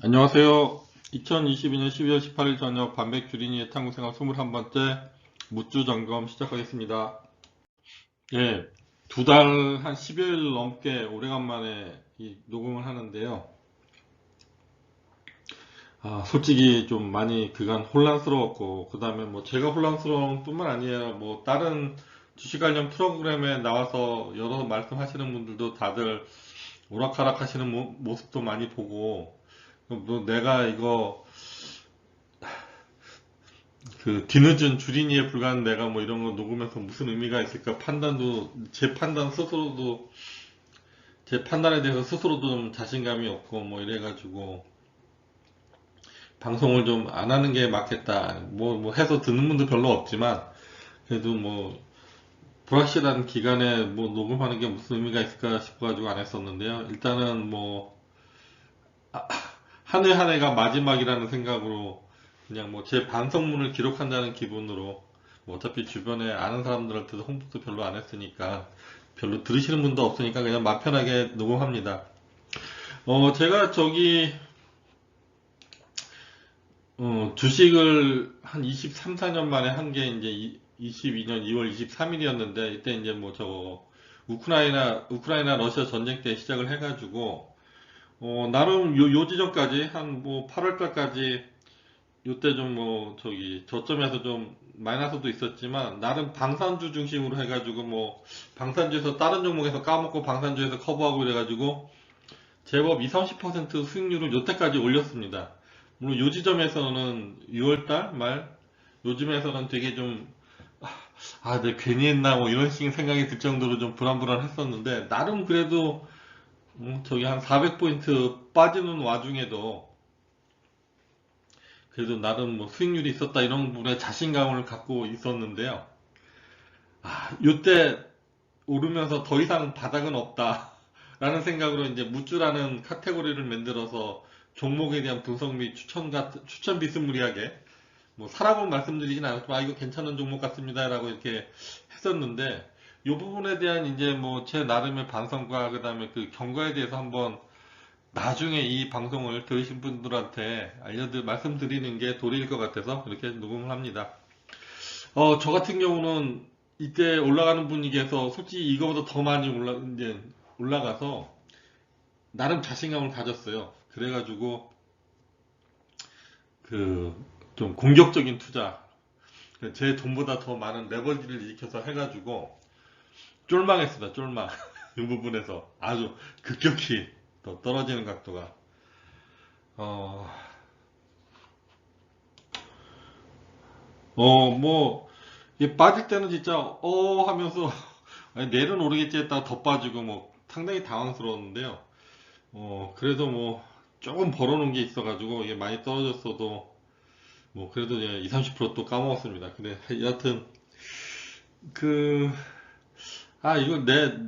안녕하세요. 2022년 12월 18일 저녁 반백 주린이의 탐구생활 21번째 묻주 점검 시작하겠습니다. 예, 두 달 한 10여일 넘게 오래간만에 이 녹음을 하는데요. 솔직히 좀 많이 그간 혼란스러웠고, 그 다음에 뭐 제가 혼란스러운 뿐만 아니라 뭐 다른 주식 관련 프로그램에 나와서 여러 말씀하시는 분들도 다들 오락가락 하시는 모습도 많이 보고, 뭐 내가 이거 그 뒤늦은 주린이에 불과한 내가 뭐 이런 거 녹음해서 무슨 의미가 있을까 판단도 제 판단에 대해서 스스로도 좀 자신감이 없고 뭐 이래가지고 방송을 좀 안 하는 게 맞겠다 뭐 해서 듣는 분도 별로 없지만 그래도 뭐 불확실한 기간에 뭐 녹음하는 게 무슨 의미가 있을까 싶어가지고 안 했었는데요. 일단은 뭐 한 해 한 해가 마지막이라는 생각으로 그냥 뭐 제 반성문을 기록한다는 기분으로 뭐 어차피 주변에 아는 사람들한테도 홍보도 별로 안 했으니까 별로 들으시는 분도 없으니까 그냥 맘 편하게 녹음합니다. 제가 주식을 한 23, 4년 만에 한 게 이제 22년 2월 23일이었는데 이때 이제 뭐 저거 우크라이나 러시아 전쟁 때 시작을 해가지고 나름 요 지점까지 한 뭐 8월 달까지 요때 좀 뭐 저점에서 좀 마이너스도 있었지만 나름 방산주 중심으로 해가지고 뭐 방산주에서 다른 종목에서 까먹고 방산주에서 커버하고 이래가지고 제법 2, 30% 수익률을 요때까지 올렸습니다. 물론 요 지점에서는 6월달 말 요즘에서는 되게 좀 내가 괜히 했나 뭐 이런 식의 생각이 들 정도로 좀 불안불안했었는데 나름 그래도 한 400포인트 빠지는 와중에도 그래도 나름 뭐 수익률이 있었다 이런 부분에 자신감을 갖고 있었는데요. 이때 오르면서 더 이상 바닥은 없다 라는 생각으로 이제 묻주라는 카테고리를 만들어서 종목에 대한 분석 및 추천 비스무리하게 뭐 사라고 말씀드리진 않았지만 이거 괜찮은 종목 같습니다 라고 이렇게 했었는데 이 부분에 대한 이제 뭐 제 나름의 반성과 그 다음에 그 경과에 대해서 한번 나중에 이 방송을 들으신 분들한테 말씀드리는 게 도리일 것 같아서 이렇게 녹음을 합니다. 저 같은 경우는 이때 올라가는 분위기에서 솔직히 이거보다 더 많이 이제 올라가서 나름 자신감을 가졌어요. 그래가지고 그 좀 공격적인 투자, 제 돈보다 더 많은 레버리지를 일으켜서 해가지고 쫄망했습니다. 쫄망. 이 부분에서 아주 급격히 더 떨어지는 각도가 어, 뭐, 이게 빠질 때는 진짜, 하면서, 아니, 내일은 오르겠지 했다가 더 빠지고, 뭐, 상당히 당황스러웠는데요. 그래도 뭐, 조금 벌어놓은 게 있어가지고, 이게 많이 떨어졌어도, 뭐, 그래도 이제 20, 30%또 까먹었습니다. 근데, 여하튼, 그, 이거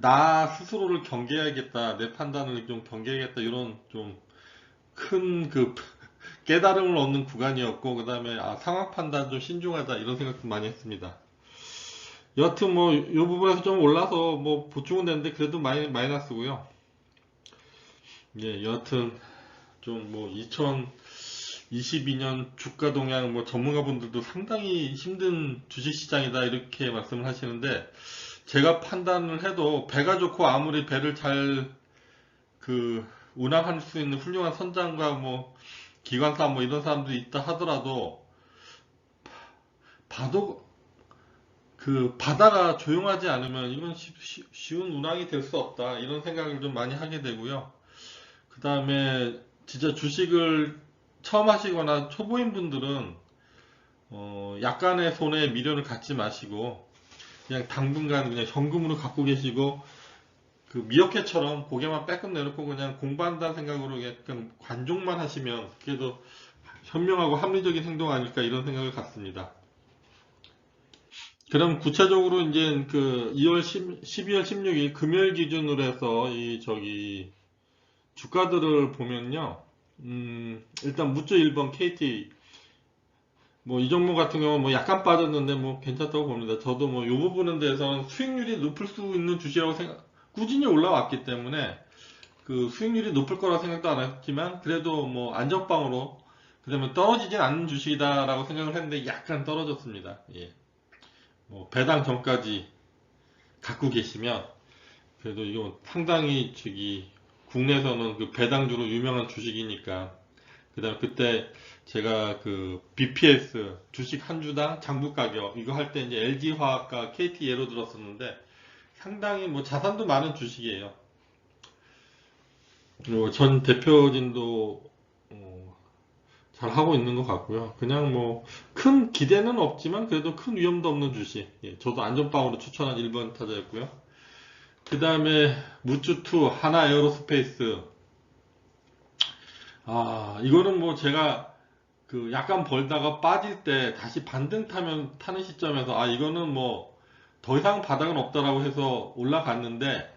나 스스로를 경계해야겠다. 내 판단을 좀 경계해야겠다. 이런 좀 큰 깨달음을 얻는 구간이었고, 그 다음에, 상황 판단 좀 신중하다. 이런 생각도 많이 했습니다. 여하튼 뭐 이 부분에서 좀 올라서 뭐 보충은 됐는데 그래도 마이너스고요. 예, 여하튼 좀 뭐 2022년 주가 동향 뭐 전문가분들도 상당히 힘든 주식시장이다 이렇게 말씀을 하시는데 제가 판단을 해도 배가 좋고 아무리 배를 잘 운항할 수 있는 훌륭한 선장과 뭐 기관사 뭐 이런 사람들이 있다 하더라도 봐도 바다가 조용하지 않으면 이건 쉬운 운항이 될 수 없다. 이런 생각을 좀 많이 하게 되고요. 그 다음에 진짜 주식을 처음 하시거나 초보인 분들은 약간의 손에 미련을 갖지 마시고 그냥 당분간 그냥 현금으로 갖고 계시고 그 미어캣처럼 고개만 빼끔 내놓고 그냥 공부한다는 생각으로 약간 관종만 하시면 그게 더 현명하고 합리적인 행동 아닐까 이런 생각을 갖습니다. 그럼 구체적으로 이제 12월 16일 금요일 기준으로 해서 주가들을 보면요. 일단 묻조 1번 KT 뭐 이 종목 같은 경우는 뭐 약간 빠졌는데 뭐 괜찮다고 봅니다. 저도 뭐 이 부분에 대해서는 수익률이 높을 수 있는 주식이라고 꾸준히 올라왔기 때문에 그 수익률이 높을 거라 생각도 안 했지만 그래도 뭐 안전빵으로 그다음에 떨어지진 않는 주식이다라고 생각을 했는데 약간 떨어졌습니다. 예. 뭐 배당 전까지 갖고 계시면 그래도 이거 상당히 저기 국내에서는 그 배당주로 유명한 주식이니까 그다음에 그때 제가 그 BPS 주식 한 주당 장부 가격 이거 할 때 이제 LG화학과 KT 예로 들었었는데 상당히 뭐 자산도 많은 주식이에요. 그리고 전 대표진도 잘 하고 있는 것 같고요. 그냥 뭐 큰 기대는 없지만 그래도 큰 위험도 없는 주식. 예, 저도 안전빵으로 추천한 1번 타자였고요. 그 다음에 무추2 하나 에어로스페이스. 아 이거는 뭐 제가 그 약간 벌다가 빠질 때 다시 반등 타는 시점에서 아 이거는 뭐 더 이상 바닥은 없다라고 해서 올라갔는데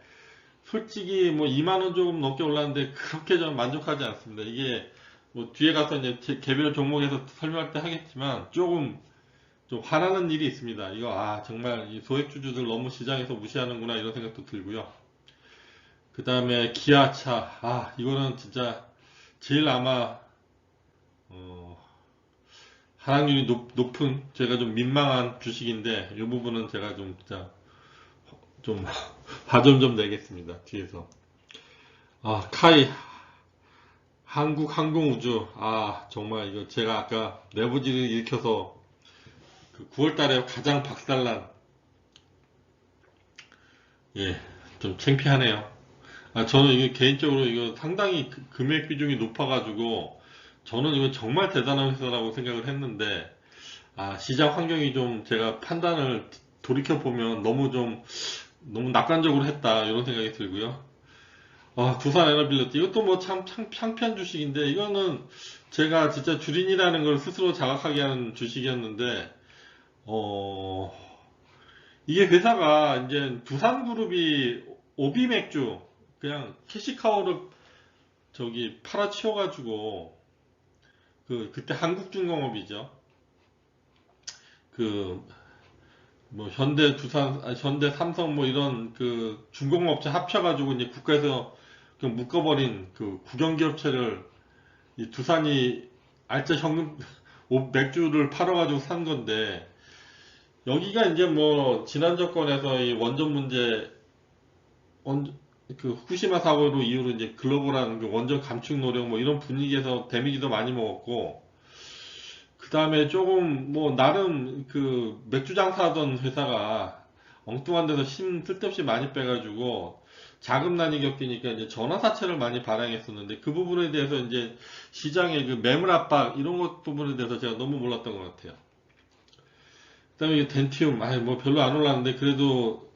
솔직히 뭐 2만 원 조금 넘게 올랐는데 그렇게 좀 만족하지 않습니다. 이게 뭐 뒤에 가서 이제 개별 종목에서 설명할 때 하겠지만 조금 좀 화나는 일이 있습니다. 이거 아 정말 이 소액주주들 너무 시장에서 무시하는구나 이런 생각도 들고요. 그 다음에 기아차 아 이거는 진짜 제일 아마 어, 하락률이 높은 제가 좀 민망한 주식인데 이 부분은 제가 좀 진짜 좀 화점 좀 내겠습니다. 뒤에서 아 카이 한국항공우주 아 정말 이거 제가 아까 내부지를 일으켜서 그 9월달에 가장 박살난 예 좀 창피하네요. 아 저는 이거 개인적으로 이거 상당히 금액 비중이 높아가지고 저는 이거 정말 대단한 회사라고 생각을 했는데 아 시장 환경이 좀 제가 판단을 돌이켜 보면 너무 낙관적으로 했다 이런 생각이 들고요. 아, 두산 에너빌리티 이것도 뭐 참 창피한 주식인데 이거는 제가 진짜 주린이라는 걸 스스로 자각하게 하는 주식이었는데 어 이게 회사가 이제 두산그룹이 오비 맥주 그냥 캐시카우를 저기 팔아치워가지고 그때 한국중공업이죠. 그 뭐 현대 두산 현대 삼성 뭐 이런 그 중공업체 합쳐가지고 이제 국가에서 그 묶어버린 그 국영기업체를 이 두산이 알짜 현금 맥주를 팔아가지고 산 건데 여기가 이제 뭐 지난 정권에서 이 원전 문제 그 후쿠시마 사고로 이후로 이제 글로벌한 그 원전 감축 노력 뭐 이런 분위기에서 데미지도 많이 먹었고 그 다음에 조금 뭐 나름 그 맥주 장사하던 회사가 엉뚱한 데서 힘 쓸데없이 많이 빼가지고 자금난이 겪이니까 이제 전환사채를 많이 발행했었는데 그 부분에 대해서 이제 시장의 그 매물 압박 이런 것 부분에 대해서 제가 너무 몰랐던 것 같아요. 그다음에 이게 덴티움 아니 뭐 별로 안 올랐는데 그래도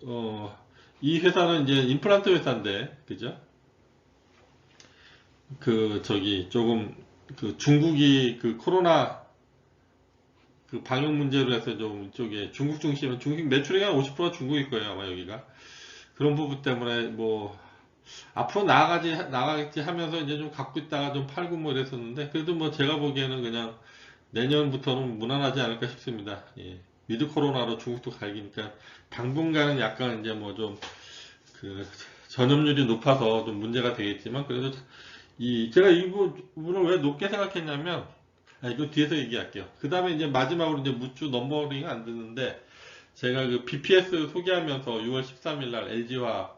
이 회사는 이제 임플란트 회사인데 그죠? 그 저기 조금 그 중국이 그 코로나 그 방역 문제로 해서 좀 이쪽에 중국 중심은 중국 매출의 한 50%가 중국일 거예요 아마 여기가 그런 부분 때문에 뭐 앞으로 나가겠지 하면서 이제 좀 갖고 있다가 좀 팔고 뭐 이랬었는데 그래도 뭐 제가 보기에는 그냥 내년부터는 무난하지 않을까 싶습니다. 예. 위드 코로나로 중국도 갈기니까 당분간은 약간 이제 뭐 좀 그 전염률이 높아서 좀 문제가 되겠지만 그래도 제가 이 부분을 왜 높게 생각했냐면 이거 뒤에서 얘기할게요. 그 다음에 이제 마지막으로 이제 무주 넘버링 안 듣는데 제가 그 BPS 소개하면서 6월 13일 날 LG화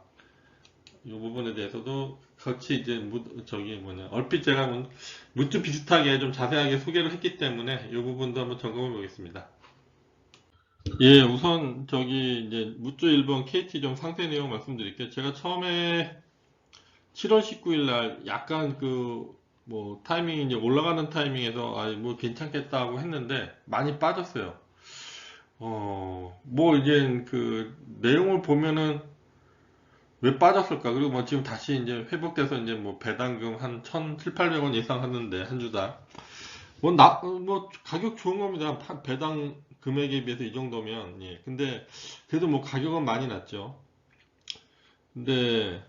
이 부분에 대해서도 같이 이제 저기 뭐냐 얼핏 제가 무주 비슷하게 좀 자세하게 소개를 했기 때문에 이 부분도 한번 점검해 보겠습니다. 예, 우선 저기 이제 무주 1번 KT 좀 상세 내용 말씀드릴게요. 제가 처음에 7월 19일 날 약간 그 뭐 타이밍이 이제 올라가는 타이밍에서 뭐 괜찮겠다 하고 했는데 많이 빠졌어요. 뭐 이제 그 내용을 보면은 왜 빠졌을까? 그리고 뭐 지금 다시 이제 회복돼서 이제 뭐 배당금 한 1,700~800원 이상 하는데 한 주당 뭐 가격 좋은 겁니다. 배당 금액에 비해서 이 정도면 예. 근데 그래도 뭐 가격은 많이 낮죠. 근데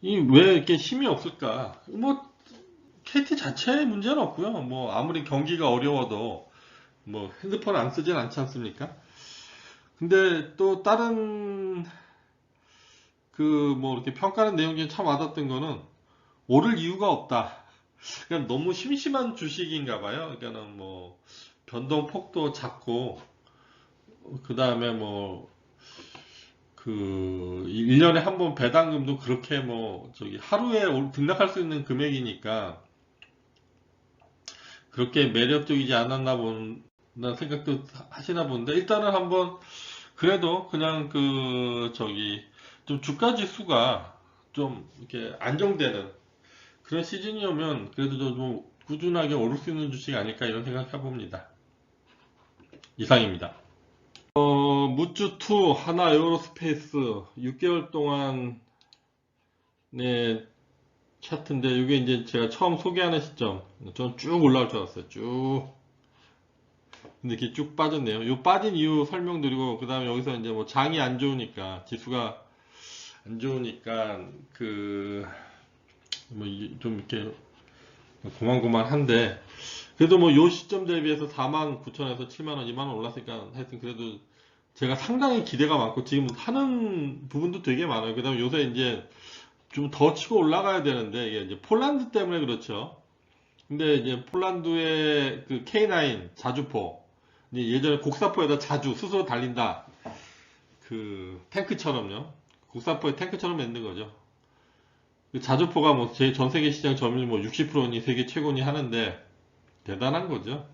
이 왜 이렇게 힘이 없을까? 뭐 KT 자체의 문제는 없고요. 뭐 아무리 경기가 어려워도 뭐 핸드폰 안 쓰진 않지 않습니까? 근데 또 다른 그 뭐 이렇게 평가하는 내용 중에 참 와닿았던 거는 오를 이유가 없다. 그냥 너무 심심한 주식인가 봐요. 그러니까는 뭐 변동폭도 작고 그 다음에 뭐 그 1년에 한 번 배당금도 그렇게 뭐 저기 하루에 등락할 수 있는 금액이니까 그렇게 매력적이지 않았나 본다는 생각도 하시나 본데 일단은 한번 그래도 그냥 그 저기 좀 주가 지수가 좀 이렇게 안정되는 그런 시즌이 오면 그래도 좀 꾸준하게 오를 수 있는 주식이 아닐까 이런 생각 해봅니다. 이상입니다. 무쭈2 하나 에어로스페이스 6개월 동안 네 차트인데 이게 이제 제가 처음 소개하는 시점 전 쭉 올라올 줄 알았어요. 쭉 근데 이렇게 쭉 빠졌네요. 요 빠진 이유 설명드리고 그 다음에 여기서 이제 뭐 장이 안 좋으니까 지수가 안 좋으니까 그 뭐 좀 이렇게 고만고만한데 그래도 뭐 요 시점 대비해서 49,000에서 7만원, 2만원 올랐으니까 하여튼 그래도 제가 상당히 기대가 많고 지금 하는 부분도 되게 많아요. 그 다음에 요새 이제 좀 더 치고 올라가야 되는데 이게 이제 폴란드 때문에 그렇죠. 근데 이제 폴란드의 그 K9 자주포 이제 예전에 곡사포에다 자주 스스로 달린다 그 탱크처럼요. 곡사포에 탱크처럼 만든 거죠. 그 자주포가 뭐 제 전 세계 시장 점유율 뭐 60%니 세계 최고니 하는데 대단한 거죠.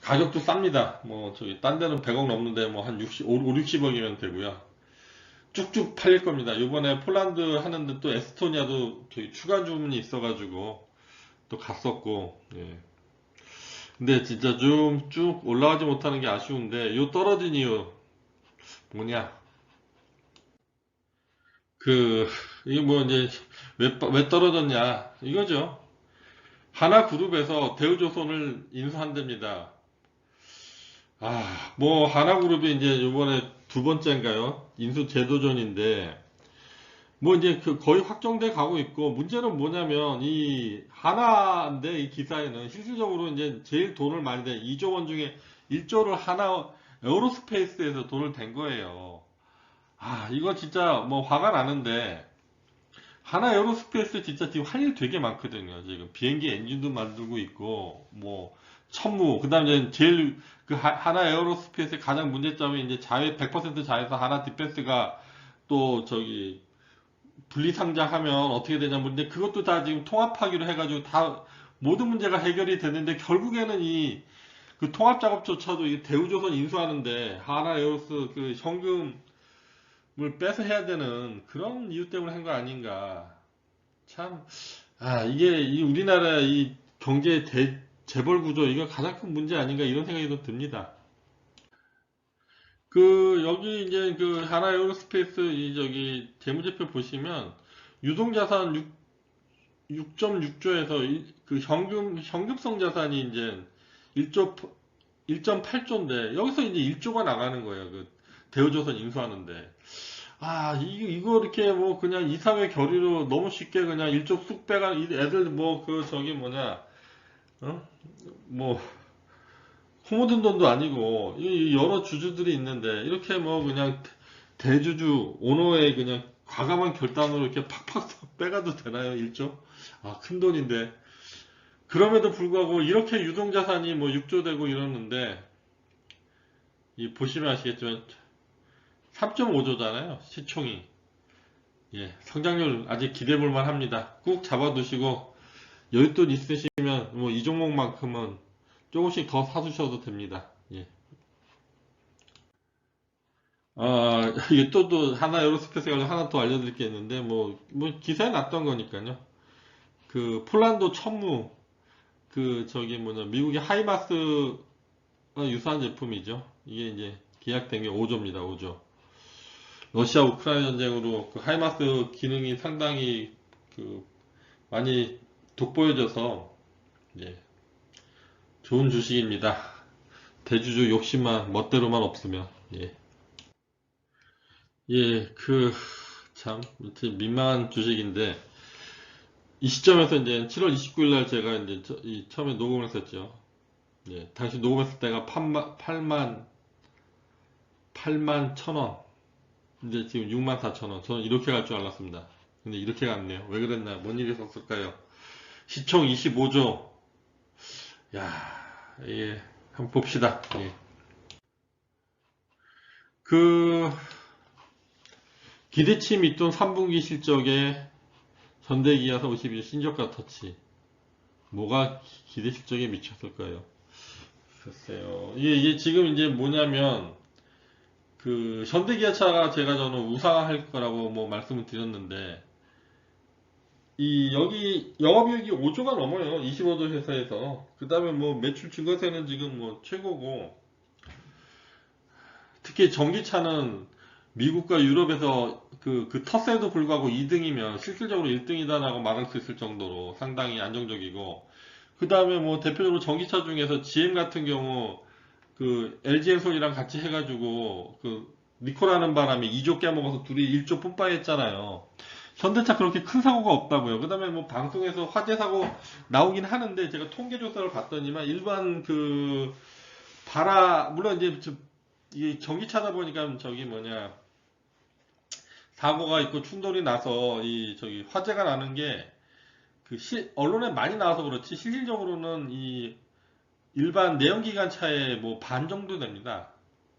가격도 쌉니다. 뭐 저기 딴 데는 100억 넘는데 뭐 한 60, 5, 60억이면 되고요. 쭉쭉 팔릴 겁니다. 이번에 폴란드 하는데 또 에스토니아도 저기 추가 주문이 있어가지고 또 갔었고, 예. 근데 진짜 좀 쭉 올라가지 못하는 게 아쉬운데, 요 떨어진 이유 뭐냐? 그, 이게 뭐 이제 왜 떨어졌냐? 이거죠. 하나그룹에서 대우조선을 인수한답니다. 뭐 하나그룹이 이제 요번에 두 번째인가요? 인수 제도전인데, 뭐 이제 그 거의 확정돼 가고 있고 문제는 뭐냐면 이 하나인데 이 기사에는 실질적으로 이제 제일 돈을 많이 낸 2조 원 중에 1조를 하나 에어로스페이스에서 돈을 댄 거예요. 이거 진짜 뭐 화가 나는데 하나 에어로스페이스 진짜 지금 할 일 되게 많거든요. 지금 비행기 엔진도 만들고 있고 뭐 천무 그다음에 제일 그 하나 에어로스페이스의 가장 문제점이 이제 자회 100% 자회사 하나 디펜스가 또 저기 분리상장하면 어떻게 되냐 문제 그것도 다 지금 통합하기로 해가지고 다 모든 문제가 해결이 됐는데 결국에는 이 그 통합 작업조차도 이 대우조선 인수하는데 하나에어로스 그 현금을 빼서 해야 되는 그런 이유 때문에 한 거 아닌가 참 이게 이 우리나라 이 경제 재벌 구조 이거 가장 큰 문제 아닌가 이런 생각이 좀 듭니다. 그 여기 이제 그 하나 에어로스페이스 이 저기 재무제표 보시면 유동자산 6.6조에서 그 현금성 자산이 이제 1조 1.8조인데 여기서 이제 1조가 나가는 거예요. 그 대우조선 인수하는데 이거 이렇게 뭐 그냥 이사회 결의로 너무 쉽게 그냥 1조 쑥 빼가 애들 뭐 그 저기 뭐냐 어? 뭐 소모든 돈도 아니고 이 여러 주주들이 있는데 이렇게 뭐 그냥 대주주 오너의 그냥 과감한 결단으로 이렇게 팍팍 빼가도 되나요? 1조? 큰 돈인데 그럼에도 불구하고 이렇게 유동자산이 뭐 6조 되고 이러는데 이 보시면 아시겠지만 3.5조잖아요 시총이. 예, 성장률 아직 기대 볼만 합니다. 꾹 잡아두시고 여윳돈 있으시면 뭐 이 종목만큼은 조금씩 더 사두셔도 됩니다. 예. 이게 또 하나 에어로스페이스 가지고 하나 더 알려드릴 게 있는데 뭐 기사에 났던 거니까요. 그 폴란드 천무 그 저기 뭐냐 미국의 하이마스 유사한 제품이죠. 이게 이제 계약된 게 5조입니다. 5조. 러시아 우크라이나 전쟁으로 그 하이마스 기능이 상당히 그 많이 돋보여져서 예, 좋은 주식입니다. 대주주 욕심만 멋대로만 없으면 예. 예, 참 민망한 주식인데 이 시점에서 이제 7월 29일 날 제가 이제 처음에 녹음을 했었죠. 예, 당시 녹음했을 때가 8만 1,000원. 이제 지금 64,000원. 저는 이렇게 갈 줄 알았습니다. 근데 이렇게 갔네요. 왜 그랬나요? 뭔 일이 있었을까요? 시총 25조. 야, 예, 한번 봅시다. 예. 그 기대치 밑돈 3분기 실적에 현대기아서 52조 신저가 터치. 뭐가 기대 실적에 미쳤을까요? 글쎄요. 이게 지금 이제 뭐냐면 그 현대기아차가 제가 저는 우상할 거라고 뭐 말씀을 드렸는데 이 여기 영업이익이 5조가 넘어요. 25조 회사에서. 그 다음에 뭐 매출 증가세는 지금 뭐 최고고 특히 전기차는 미국과 유럽에서 그 텃세에도 불구하고 2등이면 실질적으로 1등이다라고 말할 수 있을 정도로 상당히 안정적이고 그 다음에 뭐 대표적으로 전기차 중에서 GM 같은 경우 그 LG엔솔이랑 같이 해가지고 그 니콜하는 바람에 2조 깨먹어서 둘이 1조 뿜빠이 했잖아요. 현대차 그렇게 큰 사고가 없다고요. 그 다음에 뭐 방송에서 화재 사고 나오긴 하는데 제가 통계 조사를 봤더니만 일반 그 물론 이제 이게 전기차다 보니까 저기 뭐냐 사고가 있고 충돌이 나서 이 저기 화재가 나는 게 그 언론에 많이 나와서 그렇지 실질적으로는 이 일반 내연기관차의 뭐 반 정도 됩니다.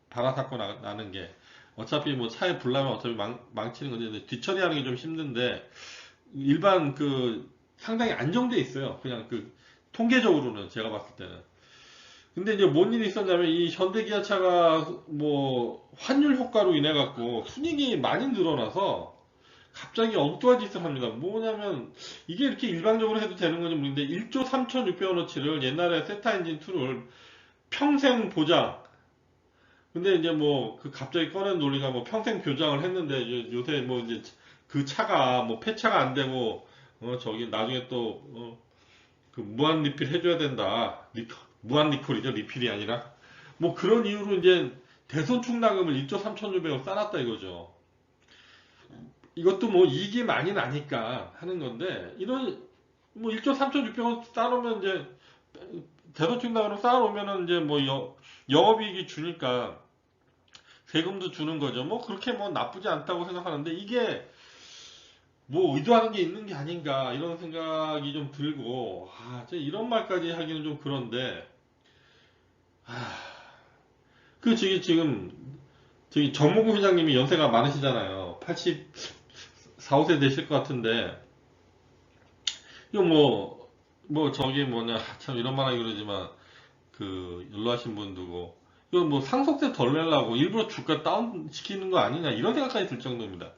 발화 사고 나는 게 어차피 뭐 차에 불 나면 어차피 망치는 건데 뒤처리하는 게 좀 힘든데 일반 그 상당히 안정돼 있어요. 그냥 그 통계적으로는 제가 봤을 때는. 근데 이제 뭔 일이 있었냐면 이 현대기아차가 뭐 환율 효과로 인해 갖고 순이익이 많이 늘어나서 갑자기 엉뚱한 짓을 합니다. 뭐냐면 이게 이렇게 일방적으로 해도 되는 건지 모르겠는데 1조 3,600원어치를 옛날에 세타 엔진 2를 평생 보장. 근데 이제 뭐 그 갑자기 꺼낸 논리가 뭐 평생 보장을 했는데 요새 뭐 이제 그 차가 뭐 폐차가 안 되고 저기 나중에 또 그 무한 리필 해줘야 된다. 무한 리콜이죠. 리필이 아니라. 뭐 그런 이유로 이제 대손 충당금을 1조 3,600원 싸놨다 이거죠. 이것도 뭐 이익이 많이 나니까 하는 건데 이런 뭐 1조 3,600원 쌓아놓으면 이제 대손 충당으로 쌓아놓으면은 이제 뭐 영업이익이 주니까 세금도 주는 거죠. 뭐 그렇게 뭐 나쁘지 않다고 생각하는데 이게 뭐 의도하는 게 있는 게 아닌가 이런 생각이 좀 들고 이런 말까지 하기는 좀 그런데 그 지금 정몽구 회장님이 연세가 많으시잖아요. 84, 5세 되실 것 같은데 이거 뭐 저기 뭐냐 참 이런 말 하기 그러지만 그 연로하신 분들고 이거 뭐 상속세 덜 내려고 일부러 주가 다운 시키는 거 아니냐 이런 생각까지 들 정도입니다.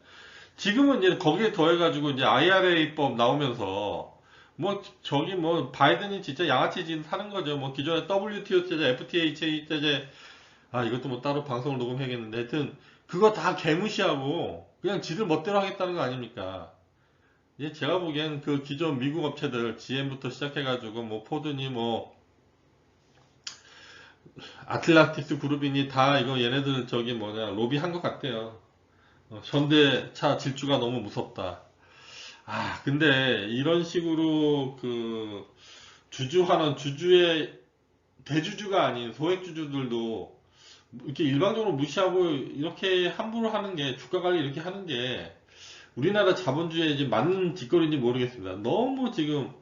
지금은 이제 거기에 더해가지고 이제 IRA법 나오면서 뭐 저기 뭐 바이든이 진짜 양아치 짓 하는 거죠. 뭐 기존에 WTO 제재, FTA 제재 이것도 뭐 따로 방송을 녹음해야겠는데 하여튼 그거 다 개무시하고 그냥 지들 멋대로 하겠다는 거 아닙니까? 예, 제가 보기엔 그 기존 미국 업체들 GM부터 시작해가지고 뭐 포드니 뭐 아틀란티스 그룹이니 다 이거 얘네들 저기 뭐냐 로비한 것 같아요. 현대차 질주가 너무 무섭다. 근데 이런 식으로 그 주주하는 주주의 대주주가 아닌 소액주주들도 이렇게 일방적으로 무시하고 이렇게 함부로 하는 게 주가 관리 이렇게 하는 게 우리나라 자본주의에 지금 맞는 짓거리인지 모르겠습니다. 너무 지금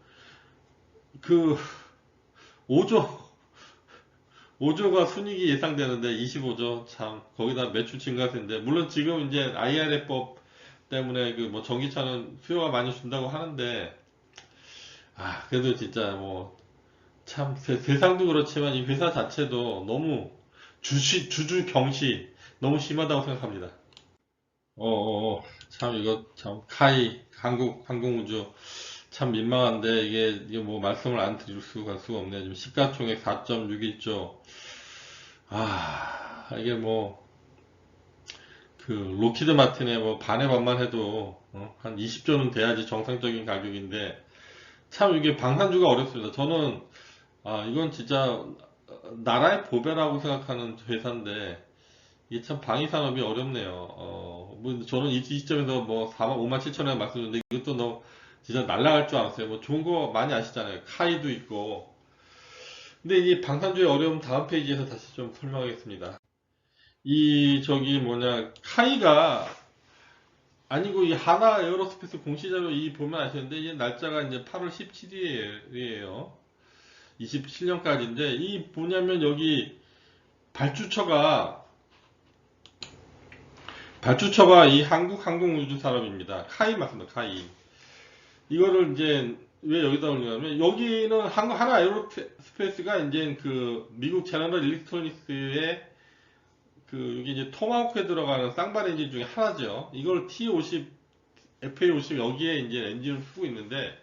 그 5조 5조가 순이익이 예상되는데 25조 참 거기다 매출 증가세인데 물론 지금 이제 IRA법 때문에 그 뭐 전기차는 수요가 많이 준다고 하는데 그래도 진짜 뭐 참 세상도 그렇지만 이 회사 자체도 너무 주주 경시 너무 심하다고 생각합니다. 참 이거 참 한국 항공우주 참 민망한데 이게 뭐 말씀을 안 드릴 수가 없네요. 지금 시가총액 4.61조. 이게 뭐 그 로키드 마틴의 뭐 반의 반만 해도 한 20조는 돼야지 정상적인 가격인데 참 이게 방산주가 어렵습니다. 저는 이건 진짜 나라의 보배라고 생각하는 회사인데 이게 참 방위 산업이 어렵네요. 뭐 저는 이 시점에서 뭐 4만 5만 7천 원 말씀드렸는데 이것도 너무 진짜 날라갈 줄 알았어요. 뭐 좋은 거 많이 아시잖아요. 카이도 있고. 근데 이 방산주의 어려움 다음 페이지에서 다시 좀 설명하겠습니다. 이 저기 뭐냐 카이가 아니고 이 하나 에어로스페이스 공시자료 이 보면 아시는데 이 날짜가 이제 8월 17일이에요. 27년까지인데 이 뭐냐면 여기 발주처가 이 한국항공우주산업입니다. 카이 맞습니다. 카이. 이거를 이제 왜 여기다 올리냐면 여기는 한국 하나 에어로스페이스가 이제 그 미국 제너럴 일렉트로닉스의 그 여기 이제 토마호크에 들어가는 쌍발 엔진 중에 하나죠. 이걸 T50, FA50 여기에 이제 엔진을 쓰고 있는데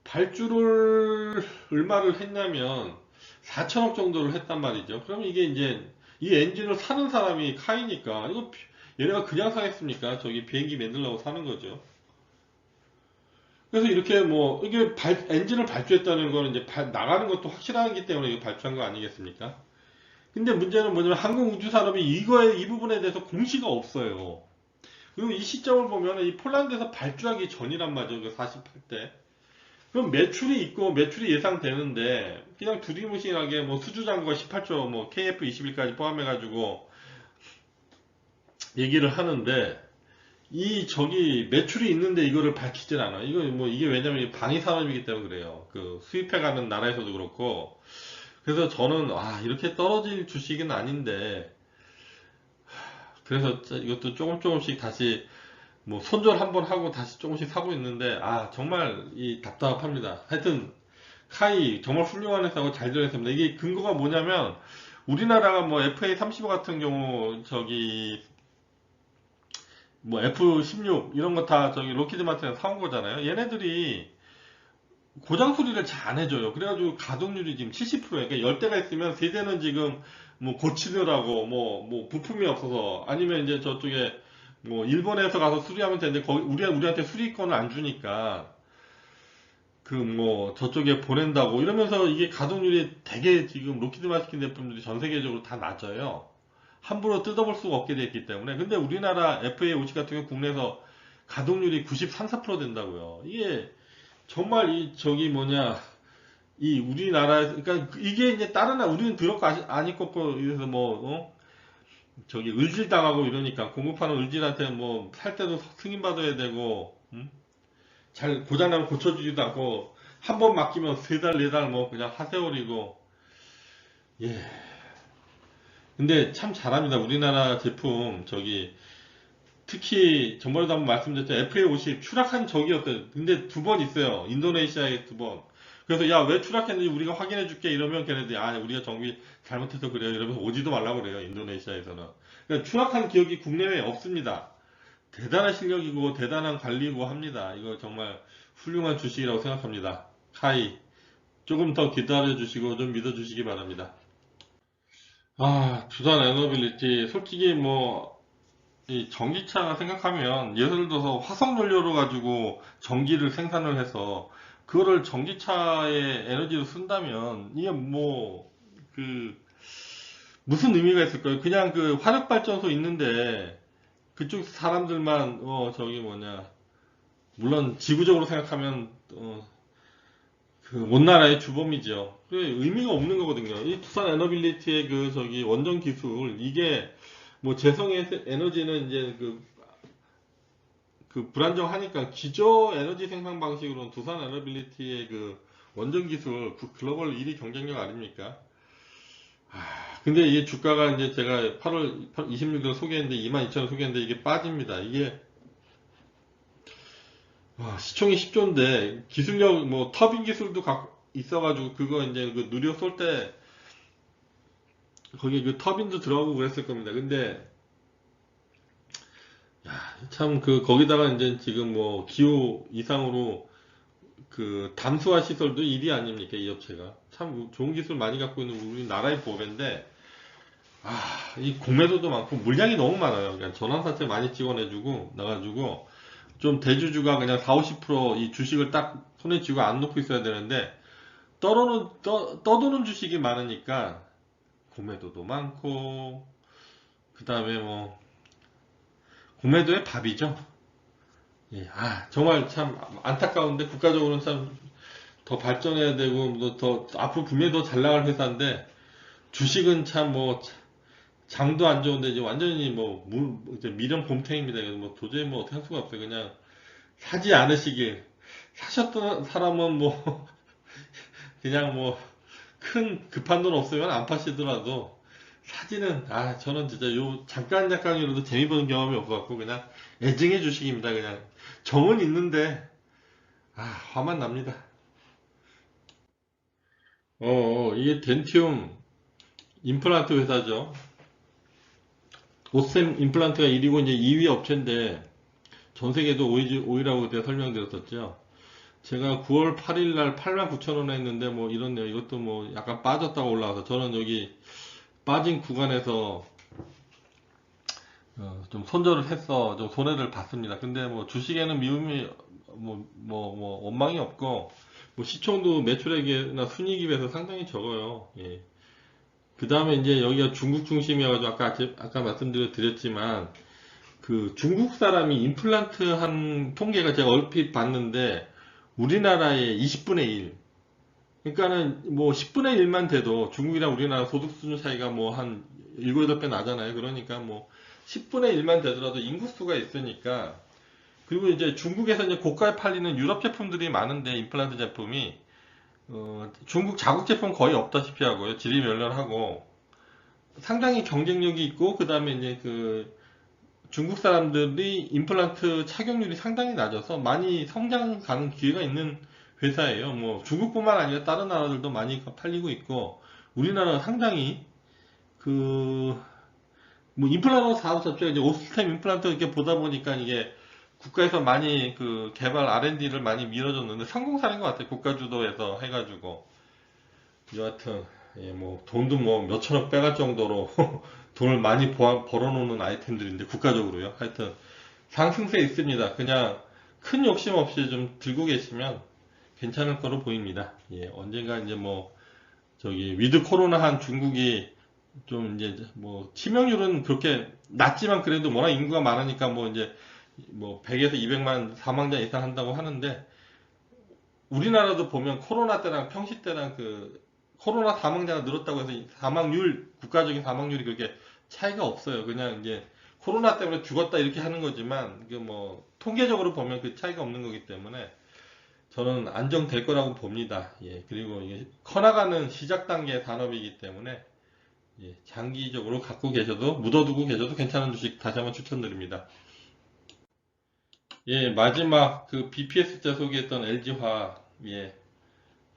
발주를 얼마를 했냐면 4천억 정도를 했단 말이죠. 그럼 이게 이제 이 엔진을 사는 사람이 카이니까 이거 얘네가 그냥 사겠습니까? 저기 비행기 만들려고 사는 거죠. 그래서 이렇게 뭐 이게 엔진을 발주했다는 거는 이제 나가는 것도 확실하기 때문에 이거 발주한 거 아니겠습니까? 근데 문제는 뭐냐면 항공우주산업이 이 부분에 대해서 공시가 없어요. 그리고 이 시점을 보면 이 폴란드에서 발주하기 전이란 말이죠. 그 48대. 그럼 매출이 있고 매출이 예상되는데 그냥 두리뭉실하게 뭐 수주잔고가 18조 뭐 KF21까지 포함해가지고 얘기를 하는데 이 저기 매출이 있는데 이거를 밝히질 않아. 이거 뭐 이게 왜냐면 방위 산업이기 때문에 그래요. 그 수입해가는 나라에서도 그렇고. 그래서 저는 이렇게 떨어질 주식은 아닌데 그래서 이것도 조금씩 다시 뭐 손절 한번 하고 다시 조금씩 사고 있는데 정말 이 답답합니다. 하여튼 카이 정말 훌륭한 회사고 잘 되었습니다. 이게 근거가 뭐냐면 우리나라가 뭐 FA35 같은 경우 저기 뭐 F16 이런 거 다 저기 로키드 마틴에서 사온 거잖아요. 얘네들이 고장 수리를 잘 안 해줘요. 그래가지고 가동률이 지금 70%예요. 그러니까 10대가 있으면 3대는 지금 뭐 고치느라고 뭐 부품이 없어서 아니면 이제 저쪽에 뭐 일본에서 가서 수리하면 되는데 거기 우리한테 수리권을 안 주니까 그 뭐 저쪽에 보낸다고 이러면서 이게 가동률이 되게 지금 로키드 마틴 제품들이 전 세계적으로 다 낮아요. 함부로 뜯어볼 수가 없게 됐기 때문에. 근데 우리나라 FA50 같은 경우 국내에서 가동률이 93, 4% 된다고요. 이게 정말 이 저기 뭐냐 이 우리나라 그러니까 이게 이제 다른 나라 우리는 더럽고 안 입고 이래서 저기 을질 당하고 이러니까 공급하는 을질한테 뭐 살 때도 승인 받아야 되고 잘 고장나면 고쳐주지도 않고 한 번 맡기면 3달 4달 뭐 그냥 하세월이고 예 근데 참 잘합니다 우리나라 제품 저기 특히 전번에도 한번 말씀드렸죠. FA50 추락한 적이 없어요. 근데 2번 있어요. 인도네시아에 2번. 그래서 야 왜 추락했는지 우리가 확인해 줄게 이러면 걔네들이 우리가 정비 잘못해서 그래요 이러면서 오지도 말라고 그래요. 인도네시아에서는. 그러니까 추락한 기억이 국내에 없습니다. 대단한 실력이고 대단한 관리고 합니다. 이거 정말 훌륭한 주식이라고 생각합니다. 카이 조금 더 기다려 주시고 좀 믿어 주시기 바랍니다. 두산 에너빌리티 솔직히 뭐 이 전기차 생각하면 예를 들어서 화석 연료로 가지고 전기를 생산을 해서 그거를 전기차의 에너지로 쓴다면 이게 뭐 그 무슨 의미가 있을까요? 그냥 그 화력 발전소 있는데 그쪽 사람들만 저기 뭐냐 물론 지구적으로 생각하면 그 온나라의 주범이죠. 그 의미가 없는 거거든요. 이 두산 에너빌리티의 그 저기 원전 기술 이게 뭐 재성의 에너지는 이제 그 불안정하니까 기저 에너지 생산 방식으로는 두산 에너빌리티의 그 원전 기술 글로벌 1위 경쟁력 아닙니까? 근데 이게 주가가 이제 제가 8월 26일 소개했는데 22,000원 소개했는데 이게 빠집니다. 이게 시총이 10조인데 기술력 뭐 터빈 기술도 있어가지고 그거 이제 그 누리호 쏠 때 거기 그 터빈도 들어가고 그랬을 겁니다. 근데 참 그 거기다가 이제 지금 뭐 기후 이상으로 그 담수화 시설도 1위 아닙니까 이 업체가 참 좋은 기술 많이 갖고 있는 우리나라의 보배인데 이 공매도도 많고 물량이 너무 많아요. 그냥 전환사채 많이 찍어내주고 나가지고 좀 대주주가 그냥 4, 50%이 주식을 딱 손에 쥐고 안 놓고 있어야 되는데 떠도는 주식이 많으니까 공매도도 많고 그 다음에 뭐 공매도의 밥이죠. 예, 정말 참 안타까운데 국가적으로는 참 더 발전해야 되고 더 앞으로 분명히 더 잘 나갈 회사인데 주식은 참 뭐 장도 안 좋은데 이제 완전히 뭐 이제 미련 곰탱입니다. 그래서 뭐 도저히 뭐 어떻게 할 수가 없어요. 그냥 사지 않으시길. 사셨던 사람은 뭐 그냥 뭐 큰 급한 돈 없으면 안 파시더라도 사진은 저는 진짜 요 잠깐이라도 재미 보는 경험이 없어갖고 그냥 애증해 주식입니다. 그냥 정은 있는데 화만 납니다. 이게 덴티움 임플란트 회사죠. 오스템 임플란트가 1위고 이제 2위 업체인데 전 세계도 5위라고 그때 설명드렸었죠. 제가 9월 8일 날 89,000원에 했는데 뭐 이렇네요. 이것도 뭐 약간 빠졌다가 올라와서 저는 여기 빠진 구간에서 좀 손절을 해서 좀 손해를 봤습니다. 근데 뭐 주식에는 미움이 원망이 없고 뭐 시총도 매출액이나 순이익에 비해서 상당히 적어요. 예. 그 다음에 이제 여기가 중국 중심이어가지고 아까 말씀드렸지만 그 중국 사람이 임플란트 한 통계가 제가 얼핏 봤는데 우리나라의 20분의 1. 그러니까는 뭐 10분의 1만 돼도 중국이랑 우리나라 소득 수준 차이가 뭐 한 7, 8배 나잖아요. 그러니까 뭐 10분의 1만 되더라도 인구수가 있으니까. 그리고 이제 중국에서 이제 고가에 팔리는 유럽 제품들이 많은데 임플란트 제품이 중국 자국 제품 거의 없다시피 하고요. 질이 멸렬하고 상당히 경쟁력이 있고 그 다음에 이제 그 중국 사람들이 임플란트 착용률이 상당히 낮아서 많이 성장 가는 기회가 있는 회사예요. 뭐 중국뿐만 아니라 다른 나라들도 많이 팔리고 있고 우리나라가 상당히 그 뭐 임플란트 사업 자체가 이제 오스템 임플란트 이렇게 보다 보니까 이게 국가에서 많이 그 개발 R&D를 많이 밀어줬는데 성공 사례인 것 같아요. 국가 주도에서 해가지고 여하튼 뭐 돈도 뭐 몇천억 빼갈 정도로 돈을 많이 벌어놓는 아이템들인데 국가적으로요. 하여튼 상승세 있습니다. 그냥 큰 욕심 없이 좀 들고 계시면 괜찮을 거로 보입니다. 언젠가 이제 뭐 저기 위드 코로나 한 중국이 좀 이제 뭐 치명률은 그렇게 낮지만 그래도 워낙 인구가 많으니까 뭐 이제 뭐 100에서 200만 사망자 이상 한다고 하는데 우리나라도 보면 코로나 때랑 평시 때랑 그 코로나 사망자가 늘었다고 해서 국가적인 사망률이 그렇게 차이가 없어요. 그냥 이제 코로나 때문에 죽었다 이렇게 하는 거지만 이게 뭐 통계적으로 보면 그 차이가 없는 거기 때문에 저는 안정될 거라고 봅니다. 그리고 이게 커나가는 시작 단계 산업이기 때문에 장기적으로 갖고 계셔도 묻어두고 계셔도 괜찮은 주식 다시 한번 추천드립니다. 마지막 그 BPS자 소개했던 LG화학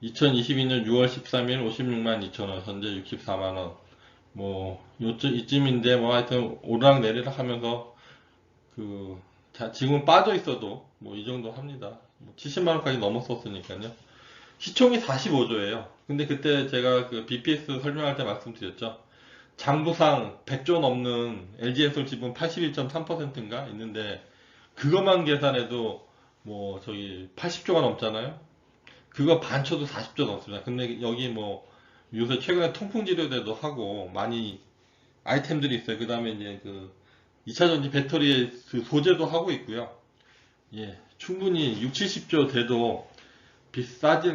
2022년 6월 13일 56만 2천원 현재 64만원 이쯤인데 뭐 하여튼 오르락 내리락 하면서 지금은 빠져 있어도 뭐 이 정도 합니다. 70만원까지 넘었었으니까요. 시총이 45조예요. 근데 그때 제가 그 BPS 설명할 때 말씀드렸죠. 장부상 100조 넘는 LG에솔 지분 81.3%인가 있는데 그것만 계산해도 뭐 저기 80조가 넘잖아요. 그거 반쳐도 40조 넘습니다. 근데 여기 뭐 요새 최근에 통풍 치료제도 하고 많이 아이템들이 있어요. 그 다음에 이제 그 2차전지 배터리의 그 소재도 하고 있고요. 충분히 6, 70조 돼도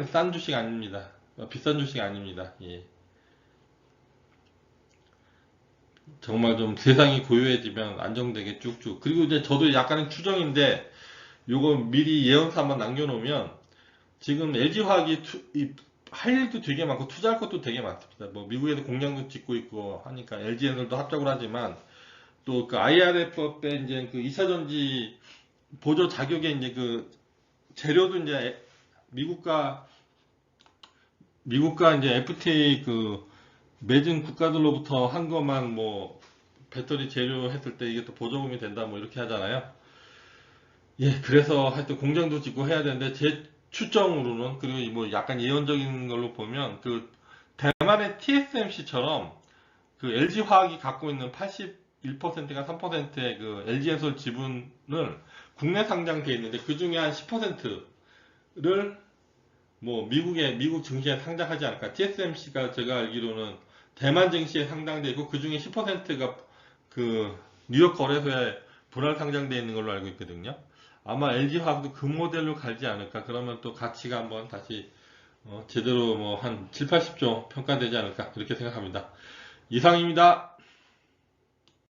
싼 주식 아닙니다. 비싼 주식 아닙니다. 정말 좀 세상이 고요해지면 안정되게 쭉쭉. 그리고 이제 저도 약간의 추정인데 요거 미리 예언사 한번 남겨놓으면 지금 LG화학이 할 일도 되게 많고 투자할 것도 되게 많습니다. 뭐 미국에도 공장도 짓고 있고 하니까 LG에너도 합작을 하지만 또 그 IRA법에 이제 그 2차전지 보조 자격에 이제 그 재료도 이제 미국과 이제 FTA 그 맺은 국가들로부터 한 것만 뭐 배터리 재료 했을 때 이게 또 보조금이 된다 뭐 이렇게 하잖아요. 그래서 하여튼 공장도 짓고 해야 되는데 제 추정으로는 그리고 뭐 약간 예언적인 걸로 보면 그 대만의 TSMC처럼 그 LG화학이 갖고 있는 81%가 3%의 그 LG에솔 지분을 국내 상장돼 있는데 그 중에 한 10%를 뭐 미국 증시에 상장하지 않을까. TSMC가 제가 알기로는 대만 증시에 상장돼 있고 그 중에 10%가 그 뉴욕 거래소에 분할 상장돼 있는 걸로 알고 있거든요. 아마 LG화학도 그 모델로 갈지 않을까. 그러면 또 가치가 한번 다시 제대로 뭐 한 7, 80조 평가되지 않을까 그렇게 생각합니다. 이상입니다.